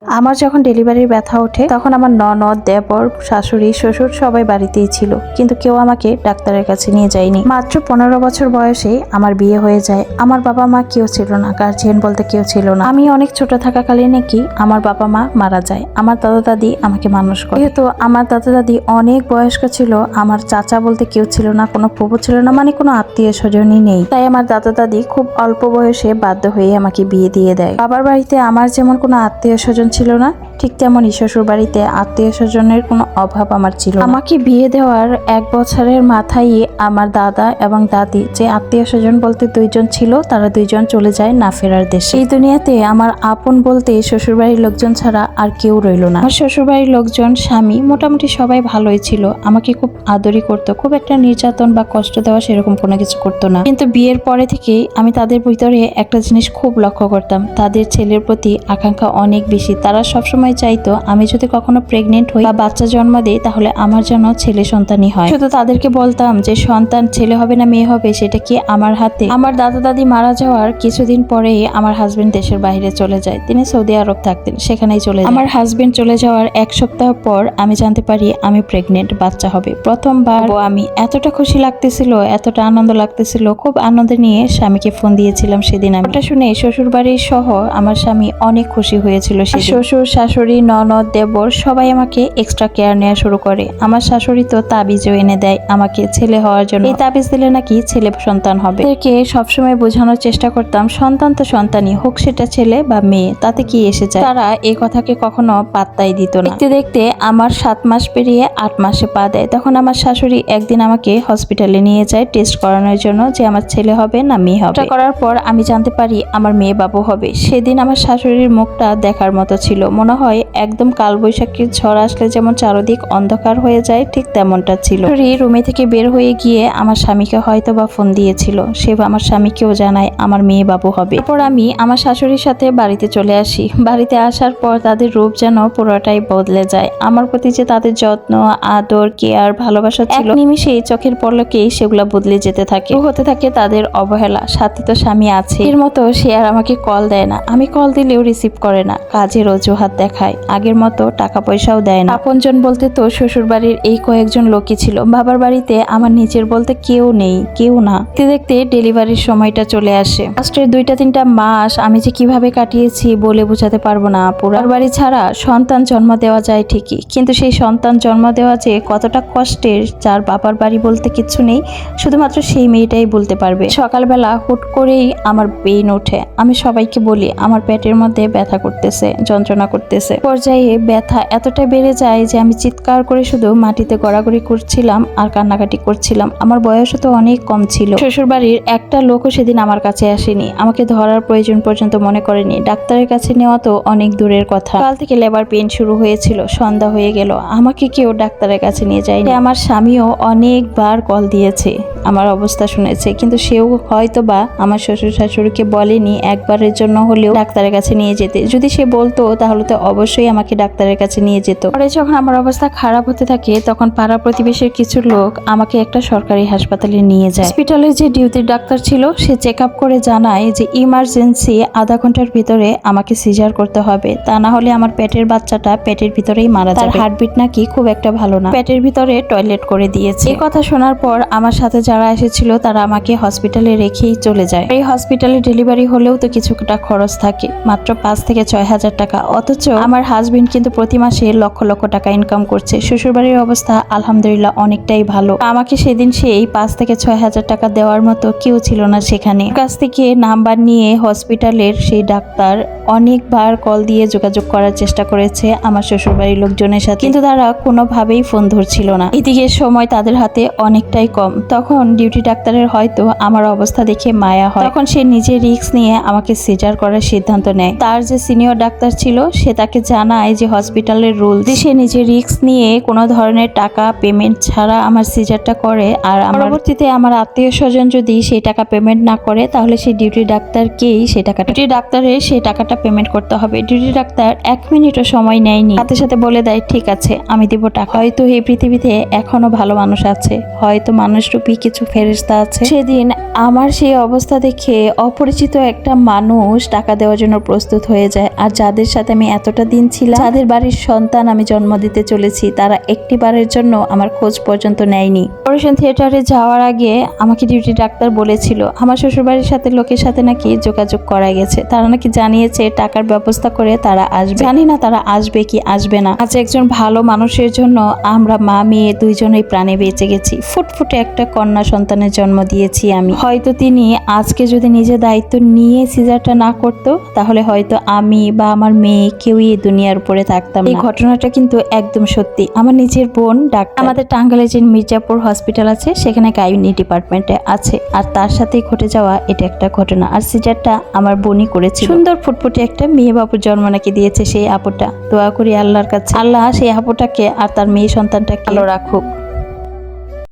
আমার যখন ডেলিভারির ব্যথা ওঠে তখন আমার ননদ, দেবর, শাশুড়ি, শ্বশুর সবাই বাড়িতেই ছিল, কিন্তু কেউ আমাকে ডাক্তারের কাছে নিয়ে যায়নি। মাত্র 15 বছর বয়সে আমার বিয়ে হয়ে যায়। আমার বাবা মা কেউ ছিল না, গার্জিয়ান বলতে কেউ ছিল না। আমি অনেক ছোট থাকাকালীন নাকি আমার বাবা মা মারা যায়। আমার দাদা দাদি আমাকে মানুষ করে। যেহেতু আমার দাদা দাদি অনেক বয়স্ক ছিল, আমার চাচা বলতে কেউ ছিল না, কোনো ফুফু ছিল না, মানে কোনো আত্মীয় স্বজনই নেই। তাই আমার দাদা দাদি খুব অল্প বয়সে বাধ্য হয়ে আমাকে বিয়ে দিয়ে দেয়। বাবার বাড়িতে আমার যেমন কোনো আত্মীয় স্বজন ছিল না, ঠিক তেমনই শ্বশুর বাড়িতে আত্মীয় স্বজনের কোনো অভাব আমার ছিল না। আমাকে বিয়ে দেওয়ার 1 বছরের মাথায় আমার দাদা এবং দাদি, যে আত্মীয় স্বজন বলতে 2জন ছিল, তারা 2জন চলে যায় না ফেরার দেশে। এই দুনিয়াতে আমার আপন বলতে শ্বশুর বাড়ির লোকজন ছাড়া আর কেউ রইল না। আমার শ্বশুর বাড়ির লোকজন, স্বামী, মোটামুটি সবাই ভালোই ছিল, আমাকে খুব আদরই করতো, খুব একটা নির্যাতন বা কষ্ট দেওয়া সেরকম কোনো কিছু করতো না। কিন্তু বিয়ের পরে থেকেই আমি তাদের ভিতরে একটা জিনিস খুব লক্ষ্য করতাম, তাদের ছেলের প্রতি আকাঙ্ক্ষা অনেক বেশি। তারা সবসময় চাইতো আমি যদি কখনো প্রেগনেন্ট হই বা বাচ্চা জন্ম দেই তাহলে আমার যেন ছেলে সন্তানই হয়। শুধু তাদেরকে বলতাম যে সন্তান ছেলে হবে না মেয়ে হবে সেটা কি আমার হাতে। আমার দাদা দাদি মারা যাওয়ার কিছুদিন পরেই আমার হাজবেন্ড দেশের বাইরে চলে যায়। তিনি সৌদি আরব থাকতেন, সেখানেই চলে যায়। আমার হাজবেন্ড চলে যাওয়ার 1 সপ্তাহ পর আমি জানতে পারি আমি প্রেগনেন্ট, বাচ্চা হবে। প্রথমবার আমি এতটা খুশি লাগতেছিল, এতটা আনন্দ লাগতেছিল, খুব আনন্দ নিয়ে স্বামীকে ফোন দিয়েছিলাম সেদিন। আমি এটা শুনে শ্বশুর বাড়ির সহ আমার স্বামী অনেক খুশি হয়েছিল। শ্বশুর, শাশুড়ি, ননদ, দেবর সবাই আমাকে এক্সট্রা কেয়ার নেওয়া শুরু করে। আমার শাশুড়ি তো তাবিজও এনে দেয় আমাকে ছেলে হওয়ার জন্য। এই তাবিজ দিলে নাকি ছেলে সন্তান হবে। এদেরকে সবসময় বোঝানোর চেষ্টা করতাম সন্তান তো সন্তানই হোক, সেটা ছেলে বা মেয়ে, তাতে কি এসে যায়। তারা এই কথাকে কখনো পাত্তাই দিত না। দেখতে দেখতে আমার 7 মাস পেরিয়ে 8 মাসে পা দেয়। তখন আমার শাশুড়ি একদিন আমাকে হসপিটালে নিয়ে যায় টেস্ট করানোর জন্য যে আমার ছেলে হবে না মেয়ে হবে। এটা করার পর আমি জানতে পারি আমার মেয়ে বাবু হবে। সেদিন আমার শাশুড়ির মুখটা দেখার মতো ছিল, মনে হয় একদম কালবৈশাখীর ঝড় আসলে যেমন চারদিক অন্ধকার হয়ে যায় ঠিক তেমনটা ছিল। রুমে থেকে বের হয়ে গিয়ে আমার স্বামীকে হয়তো বা ফোন দিয়েছিল, সে আমার স্বামীকেও জানায় আমার মেয়ে বাবু হবে। এরপর আমি আমার শাশুড়ির সাথে বাড়িতে চলে আসি। বাড়িতে আসার পর তাদের রূপ যেন পুরোটাই বদলে যায়। আমার প্রতি যে তাদের যত্ন, আদর, কেয়ার, ভালোবাসা ছিল, এক নিমিষেই চোখের পলকেই সেগুলো বদলে যেতে থাকে। হতে থাকে তাদের অবহেলা। সাথে তো স্বামী আছে, এর মতো সে আর আমাকে কল দেয় না। আমি কল দিলেও রিসিভ করে না, কাজের অজুহাত দেখায়। আগের মতো টাকা পয়সাও দেয় না। আপনজন বলতে তো শ্বশুর বাড়ির এই কয়েকজন লোকই ছিল। বাবার বাড়িতে আমার নিজের বলতে কেউ নেই, কেউ না। দেখতে দেখতে ডেলিভারির সময়টা চলে আসে। লাস্টের 2-3টা মাস আমি যে কিভাবে কাটিয়েছি বলে বোঝাতে পারবো না। পুরার বাড়ি ছাড়া সন্তান জন্ম দেওয়া যায় ঠিকই, কিন্তু সেই সন্তান জন্ম দেওয়া যে কতটা কষ্টের, যার বাবার বাড়ি বলতে কিছু নেই, শুধুমাত্র সেই মেয়েটাই বলতে পারবে। সকালবেলা হুট করেই আমার পেইন ওঠে। আমি সবাইকে বলি আমার পেটের মধ্যে ব্যথা করতেছে, যন্ত্রণা করতেছে। পর্যায়ে ব্যথা এতটা বেড়ে যায় যে আমি চিৎকার করে শুধু মাটিতে গড়াগড়ি করছিলাম আর কান্নাকাটি করছিলাম। আমার বয়সও তো অনেক কম ছিল। শ্বশুর বাড়ির একটা লোকও সেদিন আমার কাছে আসেনি, আমাকে ধরার প্রয়োজন পর্যন্ত মনে করেনি। ডাক্তারের কাছে নেওয়া তো অনেক দূরের কথা। কাল থেকে লেবার পেইন শুরু হয়েছিল, সন্ধ্যা হয়ে গেল, আমাকে কেউ ডাক্তারের কাছে নিয়ে যায়নি। আমার স্বামীও অনেকবার কল দিয়েছে, আমার অবস্থা শুনেছে, কিন্তু সেও হয়তো বা আমার শ্বশুর শাশুড়িকে বলেনি একবারের জন্য হলেও ডাক্তারের কাছে নিয়ে যেতে। যদি সে বলতো তাহলে তো অবশ্যই আমাকে ডাক্তারের কাছে নিয়ে যেত। পরে যখন আমার অবস্থা খারাপ হতে থাকে তখন পাড়া প্রতিবেশীর কিছু লোক আমাকে একটা সরকারি হাসপাতালে নিয়ে যায়। হসপিটালের যে ডিউটির ডাক্তার ছিল সে চেক আপ করে জানায় যে ইমার্জেন্সি আধা ঘন্টার ভিতরে আমাকে সিজার করতে হবে, তা না হলে আমার পেটের বাচ্চাটা পেটের ভিতরেই মারা যাবে। তার হার্টবিট নাকি খুব একটা ভালো না, পেটের ভিতরে টয়লেট করে দিয়েছে। এই কথা শোনার পর আমার সাথে যারা এসেছিল তারা আমাকে হসপিটালে রেখেই চলে যায়। এই হসপিটালে ডেলিভারি হলেও তো কিছুটা খরচ থাকে, মাত্র 5 থেকে 6 হাজার টাকা। অথচ আমার হাজবেন্ড কিন্তু প্রতি মাসে লক্ষ লক্ষ টাকা ইনকাম করছে। শ্বশুরবাড়ির অবস্থা আলহামদুলিল্লাহ অনেকটাই ভালো। আমাকে সেদিন সেই 5 থেকে 6 হাজার টাকা দেওয়ার মতো কেউ ছিল না সেখানে। কাছ থেকে নাম্বার নিয়ে হসপিটালের সেই ডাক্তার অনেকবার কল দিয়ে যোগাযোগ করার চেষ্টা করেছে আমার শ্বশুরবাড়ির লোকজনের সাথে, কিন্তু তারা কোনোভাবেই ফোন ধরছিল না। এদিকে সময় তাদের হাতে অনেকটাই কম। তখন ডিউটি ডাক্তারের হয়তো আমার অবস্থা দেখে মায়া হয়, তখন সে নিজে রিস্ক নিয়ে আমাকে সিজার করার সিদ্ধান্ত নেয়। তার যে সিনিয়র ডাক্তার ছিল সে তাকে জানায় যে হসপিটালের রুল, সে নিজে রিস্ক নিয়ে কোনো ধরনের টাকা পেমেন্ট ছাড়া আমার সিজারটা করে, আর পরবর্তীতে আমার আত্মীয় স্বজন যদি সেই টাকা পেমেন্ট না করে তাহলে সেই ডিউটি ডাক্তারকেই সেই টাকাটা, ডিউটি ডাক্তারের সেই টাকাটা পেমেন্ট করতে হবে। ডিউটি ডাক্তার 1 মিনিটও সময় নেয়নি, সাথে সাথে বলে দেয় ঠিক আছে আমি দিব টাকা। হয়তো এই পৃথিবীতে এখনো ভালো মানুষ আছে, হয়তো মানুষরূপী কিছু ফেরেশতা আছে। সেদিন আমার সেই অবস্থা দেখে অপরিচিত একটা মানুষ টাকা দেওয়ার জন্য প্রস্তুত হয়ে যায়, আর যাদের সাথে আমি এতটা এতটা দিন ছিলাম যাদের বাড়ির সন্তান আমি জন্ম দিতে চলেছি তারা একটি বারের জন্য আমার খোঁজ পর্যন্ত নেয়নি। অপারেশন থিয়েটারে যাওয়ার আগে আমাকে ডিউটি ডাক্তার বলেছিল আমার শ্বশুরবাড়ির সাথে লোকের সাথে নাকি যোগাযোগ করা গেছে, তারা নাকি জানিয়েছে টাকার ব্যবস্থা করে তারা আসবে। জানি না তারা আসবে কি আসবে না। আজ একজন ভালো মানুষের জন্য আমরা মা মেয়ে দুইজনেই প্রাণে বেঁচে গেছি। ফুটফুটে একটা কন্যা সন্তানের জন্ম দিয়েছি আমি। হয়তো তিনি আজকে যদি নিজের দায়িত্ব নিয়ে সিজারটা না করতো তাহলে হয়তো আমি বা আমার মেয়ে কেউই এই দুনিয়ার উপরে থাকতাম না। এই ঘটনাটা কিন্তু একদম সত্যি। আমার নিজের বোন ডাক্তার, আমাদের টাঙ্গাইলে যে মির্জাপুর হসপিটাল আছে সেখানে গাইনি ডিপার্টমেন্টে আছে, আর তার সাথেই ঘটে যাওয়া এটা একটা ঘটনা। আর সিজারটা আমার বোনই করেছিল। সুন্দর ফুটফুটে একটা মেয়ে বাবুর জন্ম নাকি দিয়েছে সেই আপুটা। দোয়া করি আল্লাহর কাছে আল্লাহ সেই আপুটাকে আর তার মেয়ে সন্তানটাকে ভালো রাখুক।